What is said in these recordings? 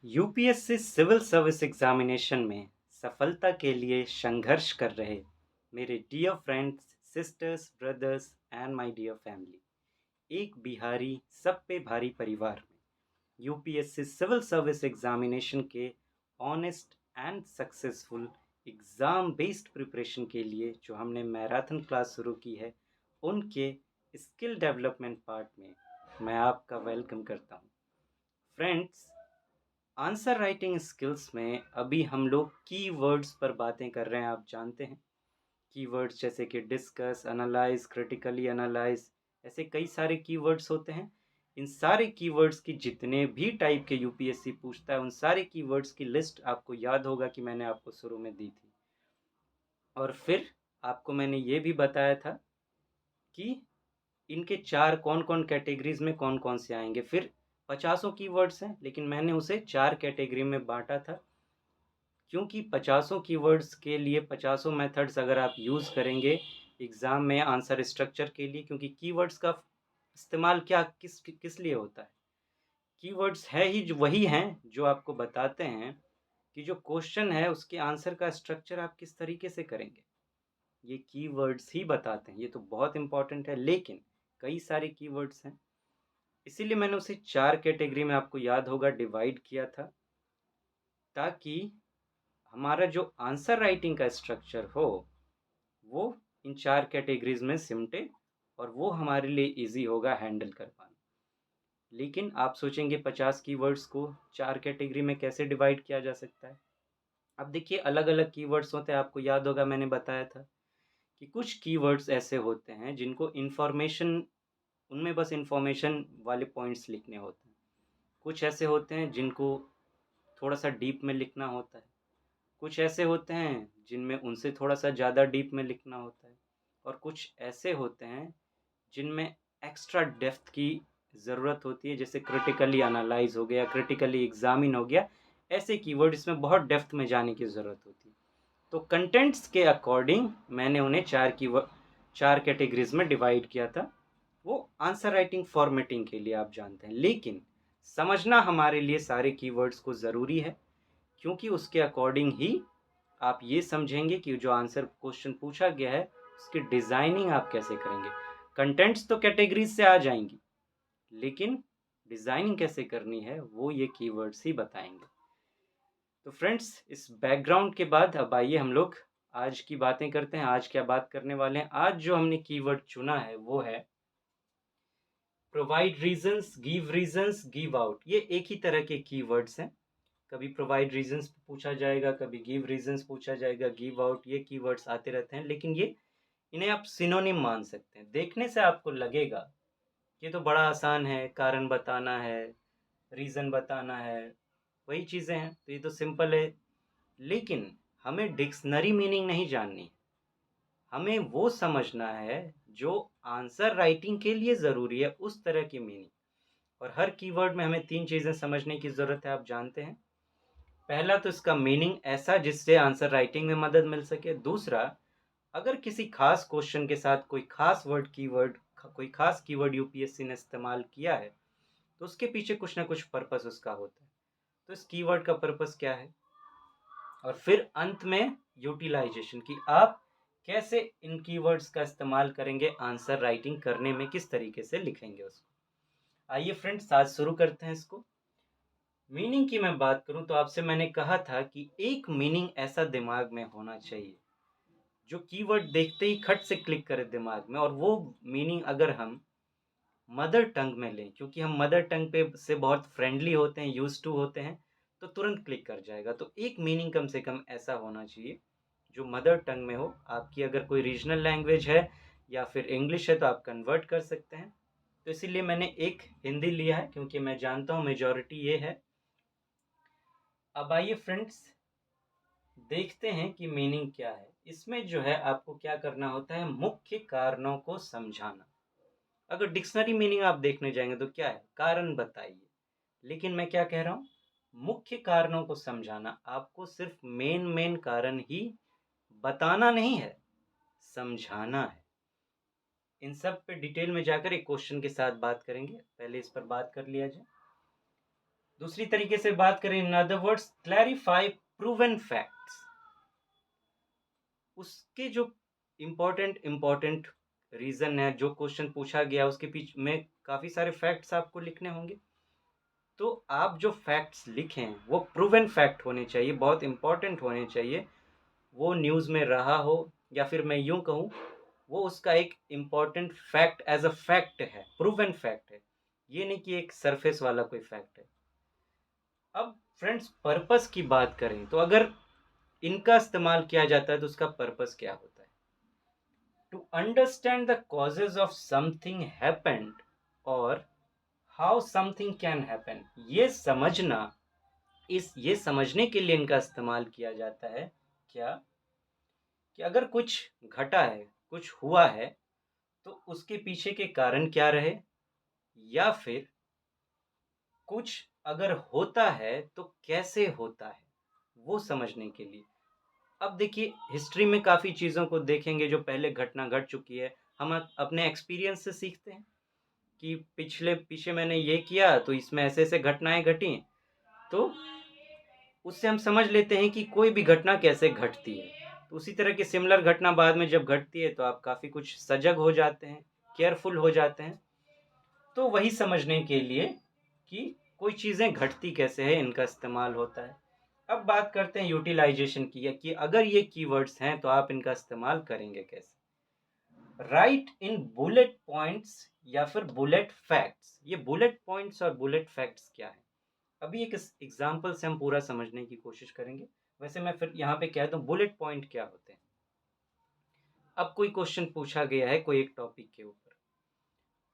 UPSC civil service examination में सफलता के लिए संघर्ष कर रहे मेरे dear friends, sisters, brothers and my dear family, एक बिहारी सब पे भारी परिवार में यूपीएससी सिविल सर्विस एग्जामिनेशन के honest and successful exam based preparation के लिए जो हमने मैराथन क्लास शुरू की है, उनके स्किल डेवलपमेंट पार्ट में मैं आपका वेलकम करता हूँ। फ्रेंड्स, आंसर राइटिंग स्किल्स में अभी हम लोग कीवर्ड्स पर बातें कर रहे हैं। आप जानते हैं कीवर्ड्स जैसे कि डिस्कस, एनालाइज, क्रिटिकली एनालाइज, ऐसे कई सारे कीवर्ड्स होते हैं। इन सारे कीवर्ड्स की जितने भी टाइप के यूपीएससी पूछता है, उन सारे कीवर्ड्स की लिस्ट आपको याद होगा कि मैंने आपको शुरू में दी थी। और फिर आपको मैंने ये भी बताया था कि इनके चार कौन कौन कैटेगरीज में कौन कौन से आएंगे। फिर पचासों कीवर्ड्स हैं, लेकिन मैंने उसे चार कैटेगरी में बांटा था, क्योंकि पचासों कीवर्ड्स के लिए पचासों मेथड्स अगर आप यूज़ करेंगे एग्ज़ाम में आंसर स्ट्रक्चर के लिए, क्योंकि कीवर्ड्स का इस्तेमाल क्या किस किस लिए होता है। कीवर्ड्स है ही वही हैं जो आपको बताते हैं कि जो क्वेश्चन है उसके आंसर का स्ट्रक्चर आप किस तरीके से करेंगे। ये कीवर्ड्स ही बताते हैं, ये तो बहुत इंपॉर्टेंट है। लेकिन कई सारे कीवर्ड्स हैं, इसीलिए मैंने उसे चार कैटेगरी में, आपको याद होगा, डिवाइड किया था, ताकि हमारा जो आंसर राइटिंग का स्ट्रक्चर हो वो इन चार कैटेगरीज में सिमटे और वो हमारे लिए इजी होगा हैंडल कर पाना। लेकिन आप सोचेंगे 50 कीवर्ड्स को चार कैटेगरी में कैसे डिवाइड किया जा सकता है। अब देखिए, अलग अलग कीवर्ड्स होते हैं। आपको याद होगा मैंने बताया था कि कुछ कीवर्ड्स ऐसे होते हैं जिनको इन्फॉर्मेशन, उनमें बस इन्फॉर्मेशन वाले पॉइंट्स लिखने होते हैं। कुछ ऐसे होते हैं जिनको थोड़ा सा डीप में लिखना होता है। कुछ ऐसे होते हैं जिनमें उनसे थोड़ा सा ज़्यादा डीप में लिखना होता है। और कुछ ऐसे होते हैं जिनमें एक्स्ट्रा डेप्थ की ज़रूरत होती है, जैसे क्रिटिकली एनालाइज हो गया, क्रिटिकली एग्जामिन हो गया। ऐसे कीवर्ड इसमें बहुत डेप्थ में जाने की ज़रूरत होती है। तो कंटेंट्स के अकॉर्डिंग मैंने उन्हें चार कैटेगरीज में डिवाइड किया था। वो आंसर राइटिंग फॉर्मेटिंग के लिए, आप जानते हैं। लेकिन समझना हमारे लिए सारे कीवर्ड्स को ज़रूरी है, क्योंकि उसके अकॉर्डिंग ही आप ये समझेंगे कि जो आंसर क्वेश्चन पूछा गया है उसकी डिज़ाइनिंग आप कैसे करेंगे। कंटेंट्स तो कैटेगरीज से आ जाएंगी, लेकिन डिज़ाइनिंग कैसे करनी है वो ये कीवर्ड्स ही बताएंगे। तो फ्रेंड्स, इस बैकग्राउंड के बाद अब आइए हम लोग आज की बातें करते हैं। आज क्या बात करने वाले हैं? आज जो हमने कीवर्ड चुना है वो है प्रोवाइड रीजंस, गिव आउट। ये एक ही तरह के कीवर्ड्स हैं। कभी प्रोवाइड रीजंस पूछा जाएगा, कभी गिव रीजंस पूछा जाएगा, गिव आउट, ये कीवर्ड्स आते रहते हैं। लेकिन ये, इन्हें आप सिनोनिम मान सकते हैं। देखने से आपको लगेगा ये तो बड़ा आसान है, कारण बताना है, रीज़न बताना है, वही चीज़ें हैं, तो ये तो सिंपल है। लेकिन हमें डिक्शनरी मीनिंग नहीं जाननी, हमें वो समझना है जो आंसर राइटिंग के लिए ज़रूरी है, उस तरह की मीनिंग। और हर कीवर्ड में हमें तीन चीज़ें समझने की ज़रूरत है, आप जानते हैं। पहला तो इसका मीनिंग ऐसा जिससे आंसर राइटिंग में मदद मिल सके। दूसरा, अगर किसी खास क्वेश्चन के साथ कोई खास कीवर्ड यूपीएससी ने इस्तेमाल किया है, तो उसके पीछे कुछ ना कुछ पर्पस उसका होता है। तो इस कीवर्ड का पर्पस क्या है, और फिर अंत में यूटिलाइजेशन की आप कैसे इन कीवर्ड्स का इस्तेमाल करेंगे आंसर राइटिंग करने में, किस तरीके से लिखेंगे उसको। आइए फ्रेंड्स, आज शुरू करते हैं इसको। मीनिंग की मैं बात करूं तो आपसे मैंने कहा था कि एक मीनिंग ऐसा दिमाग में होना चाहिए जो कीवर्ड देखते ही खट से क्लिक करे दिमाग में। और वो मीनिंग अगर हम मदर टंग में लें, क्योंकि हम मदर टंग पे से बहुत फ्रेंडली होते हैं, यूज टू होते हैं, तो तुरंत क्लिक कर जाएगा। तो एक मीनिंग कम से कम ऐसा होना चाहिए जो मदर टंग में हो। आपकी अगर कोई रीजनल लैंग्वेज है या फिर इंग्लिश है तो आप कन्वर्ट कर सकते हैं। तो इसीलिए मैंने एक हिंदी लिया है, क्योंकि मैं जानता हूँ मेजॉरिटी ये है। अब आइए फ्रेंड्स, देखते हैं कि मीनिंग क्या है। इसमें जो है आपको क्या करना होता है, मुख्य कारणों को समझाना। अगर डिक्शनरी मीनिंग आप देखने जाएंगे तो क्या है, कारण बताइए। लेकिन मैं क्या कह रहा हूँ, मुख्य कारणों को समझाना। आपको सिर्फ मेन मेन कारण ही बताना नहीं है, समझाना है। इन सब पे डिटेल में जाकर एक क्वेश्चन के साथ बात करेंगे, पहले इस पर बात कर लिया जाए। दूसरी तरीके से बात करें, in other words, clarify proven facts. उसके जो इम्पोर्टेंट रीजन है, जो क्वेश्चन पूछा गया उसके पीछे में काफ़ी सारे फैक्ट्स आपको लिखने होंगे। तो आप जो फैक्ट्स लिखें वो प्रूवन फैक्ट होने चाहिए, बहुत इंपॉर्टेंट होने चाहिए। वो न्यूज़ में रहा हो, या फिर मैं यूं कहूँ, वो उसका एक important fact as a fact है, प्रूवन फैक्ट है, ये नहीं कि एक सरफेस वाला कोई फैक्ट है। अब फ्रेंड्स, पर्पस की बात करें तो अगर इनका इस्तेमाल किया जाता है तो उसका पर्पस क्या होता है? To understand the causes of something happened और हाउ समथिंग कैन हैपन, ये समझना, ये समझने के लिए इनका इस्तेमाल किया जाता है। क्या? कि अगर कुछ घटा है, कुछ हुआ है, तो उसके पीछे के कारण क्या रहे, या फिर कुछ अगर होता है तो कैसे होता है, वो समझने के लिए। अब देखिए, हिस्ट्री में काफ़ी चीज़ों को देखेंगे जो पहले घटना घट चुकी है, हम अपने एक्सपीरियंस से सीखते हैं कि पिछले पीछे मैंने ये किया तो इसमें ऐसे ऐसे घटनाएं घटी, तो उससे हम समझ लेते हैं कि कोई भी घटना कैसे घटती है। तो उसी तरह की सिमिलर घटना बाद में जब घटती है तो आप काफ़ी कुछ सजग हो जाते हैं, केयरफुल हो जाते हैं। तो वही समझने के लिए कि कोई चीज़ें घटती कैसे है, इनका इस्तेमाल होता है। अब बात करते हैं यूटिलाइजेशन की, है कि अगर ये कीवर्ड्स हैं तो आप इनका इस्तेमाल करेंगे कैसे। राइट इन बुलेट पॉइंट्स या फिर बुलेट फैक्ट्स। ये बुलेट पॉइंट्स और बुलेट फैक्ट्स क्या है, अभी एक एग्जांपल से हम पूरा समझने की कोशिश करेंगे। वैसे मैं फिर यहाँ पे कह दूँ बुलेट पॉइंट क्या होते हैं। अब कोई क्वेश्चन पूछा गया है कोई एक टॉपिक के ऊपर,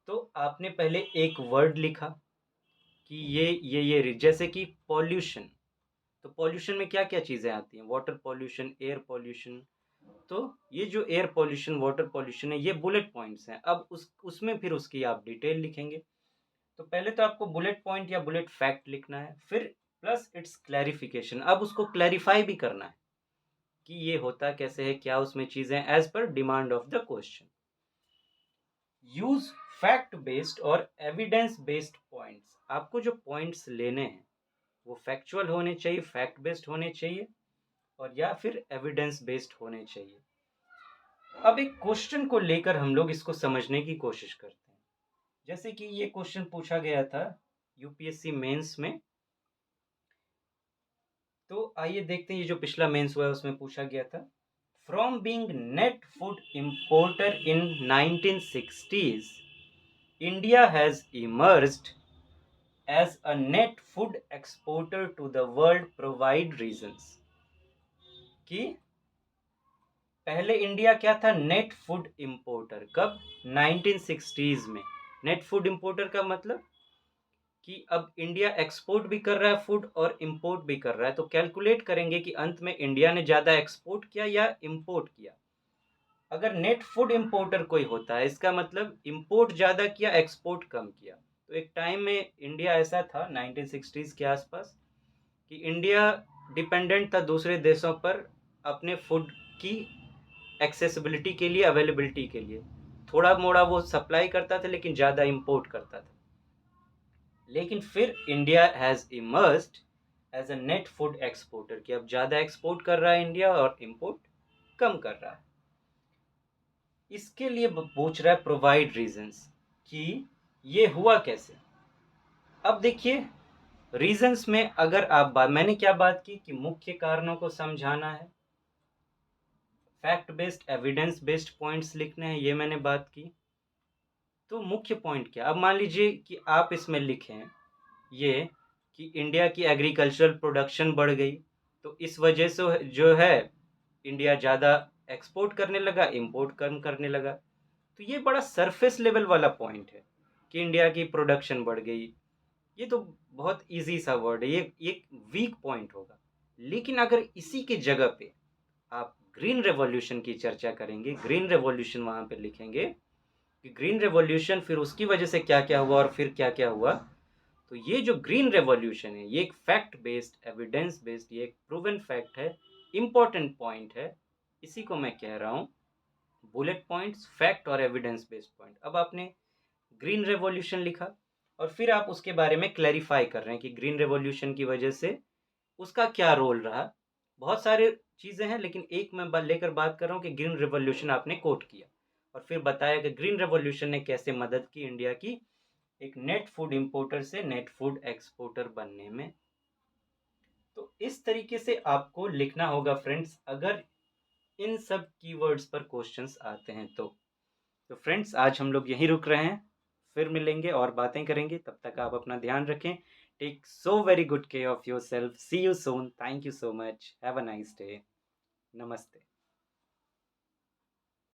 तो आपने पहले एक वर्ड लिखा कि जैसे कि पॉल्यूशन। तो पॉल्यूशन में क्या क्या चीज़ें आती हैं? Water pollution, air pollution. तो ये जो एयर पॉल्यूशन, वाटर पॉल्यूशन है, ये बुलेट पॉइंट्स हैं। अब उसमें फिर उसकी आप डिटेल लिखेंगे। तो पहले तो आपको बुलेट पॉइंट या बुलेट फैक्ट लिखना है, फिर प्लस इट्स क्लैरिफिकेशन। अब उसको क्लैरिफाई भी करना है कि ये होता कैसे है, क्या उसमें चीज़ें एज पर demand of the question. Use fact based और एविडेंस बेस्ड पॉइंट्स। आपको जो पॉइंट्स लेने हैं वो फैक्चुअल होने चाहिए, फैक्ट बेस्ड होने चाहिए, और या फिर एविडेंस बेस्ड होने चाहिए। अब एक क्वेश्चन को लेकर हम लोग इसको समझने की कोशिश करते हैं। जैसे कि ये क्वेश्चन पूछा गया था यूपीएससी मेंस में, तो आइए देखते हैं। ये जो पिछला मेंस हुआ है उसमें पूछा गया था, from being net food importer in 1960s, India has emerged as a net food exporter to the world, provide reasons. कि पहले इंडिया क्या था? Net food importer. कब? 1960s में। नेट फूड इंपोर्टर का मतलब कि अब इंडिया एक्सपोर्ट भी कर रहा है फूड और इंपोर्ट भी कर रहा है। तो कैलकुलेट करेंगे कि अंत में इंडिया ने ज़्यादा एक्सपोर्ट किया या इंपोर्ट किया। अगर नेट फूड इंपोर्टर कोई होता है, इसका मतलब इंपोर्ट ज़्यादा किया, एक्सपोर्ट कम किया। तो एक टाइम में इंडिया ऐसा था 1960s के आसपास कि इंडिया डिपेंडेंट था दूसरे देशों पर अपने फूड की एक्सेसिबिलिटी के लिए, अवेलेबिलिटी के लिए। थोड़ा मोड़ा वो सप्लाई करता था लेकिन ज़्यादा इंपोर्ट करता था। लेकिन फिर India has emerged as a net food exporter, कि अब ज़्यादा एक्सपोर्ट कर रहा है इंडिया और इंपोर्ट कम कर रहा है। इसके लिए पूछ रहा है प्रोवाइड रीजंस, कि ये हुआ कैसे। अब देखिए, रीजंस में अगर आप मैंने क्या बात की कि मुख्य कारणों को समझाना है, fact based, evidence based points लिखने हैं, ये मैंने बात की। तो मुख्य पॉइंट क्या? अब मान लीजिए कि आप इसमें लिखें ये कि इंडिया की एग्रीकल्चरल प्रोडक्शन बढ़ गई, तो इस वजह से जो है इंडिया ज़्यादा एक्सपोर्ट करने लगा, इंपोर्ट कम करने लगा। तो ये बड़ा सरफेस लेवल वाला पॉइंट है कि इंडिया की प्रोडक्शन बढ़ गई। ये तो बहुत इजी सा वर्ड है, ये एक वीक पॉइंट होगा। लेकिन अगर इसी के जगह पे आप ग्रीन रेवोल्यूशन की चर्चा करेंगे, ग्रीन रेवोल्यूशन वहाँ पे लिखेंगे कि ग्रीन रेवोल्यूशन फिर उसकी वजह से क्या क्या हुआ और फिर क्या क्या हुआ, तो ये जो ग्रीन रेवोल्यूशन है ये एक फैक्ट बेस्ड, एविडेंस बेस्ड, ये एक प्रूवन फैक्ट है, इंपॉर्टेंट पॉइंट है। इसी को मैं कह रहा हूँ बुलेट पॉइंट्स, फैक्ट और एविडेंस बेस्ड पॉइंट। अब आपने ग्रीन रेवोल्यूशन लिखा, और फिर आप उसके बारे में क्लैरिफाई कर रहे हैं कि ग्रीन रेवोल्यूशन की वजह से उसका क्या रोल रहा। बहुत सारे चीज़ें हैं, लेकिन एक मैं लेकर बात कर रहा हूँ कि ग्रीन रेवोल्यूशन आपने कोट किया और फिर बताया कि ग्रीन रेवोल्यूशन ने कैसे मदद की इंडिया की एक नेट फूड इंपोर्टर से नेट फूड एक्सपोर्टर बनने में। तो इस तरीके से आपको लिखना होगा फ्रेंड्स, अगर इन सब कीवर्ड्स पर क्वेश्चंस आते हैं तो फ्रेंड्स आज हम लोग यहीं रुक रहे हैं, फिर मिलेंगे और बातें करेंगे। तब तक आप अपना ध्यान रखें। Take so very good care of yourself. See you soon. Thank you so much. Have a nice day. नमस्ते।